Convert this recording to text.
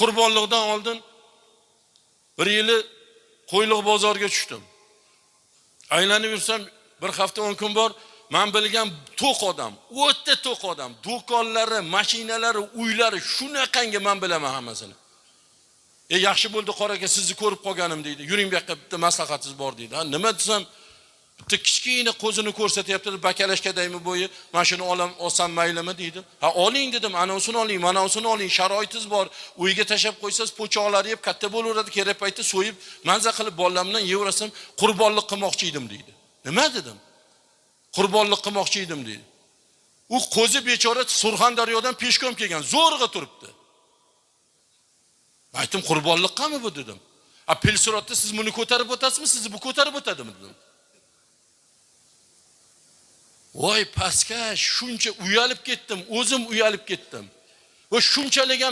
Qurbonliqdan oldin bir yili Qo'yliq bozorga tushdim. Aylanib yursam bir hafta 10 kun bor, men bilgan to'q odam, o'ta to'q odam, do'konlari, mashinalari, uylari shunaqangi men bilaman hammasini. Yaxshi bo'ldi qora aka, sizni ko'rib qolganim deydi. Yuring bu yoqqa, bitta maslahatingiz bor deydi. Ha, nima desam, bitta kichkina qo'zini ko'rsatyapti, bakalashkadaymi bo'yi, men shuni olsam maylimi deydim. Ha, oling dedim, ana usini oling, mana usini oling, sharoitingiz bor. Uyga tashab qo'ysangiz po'choqlari yeb katta bo'laveradi, kerak paytda so'yib, manza qilib bolalardan yevrasam, qurbonlik qilmoqchi edim deydi. Nima dedim? Qurbonlik qilmoqchi edim deydi. U qo'zi bechora Surxondaryodan peshkom kelgan, zo'rg'a turibdi. Aytdim, qurbonlik qami bu dedim. A Pilsirotda siz buni ko'tarib o'tasizmi, sizni bu ko'tarib o'tadimi dedim. Voy paskash, shuncha uyalib ketdim, o'zim uyalib ketdim. Va shunchalik ham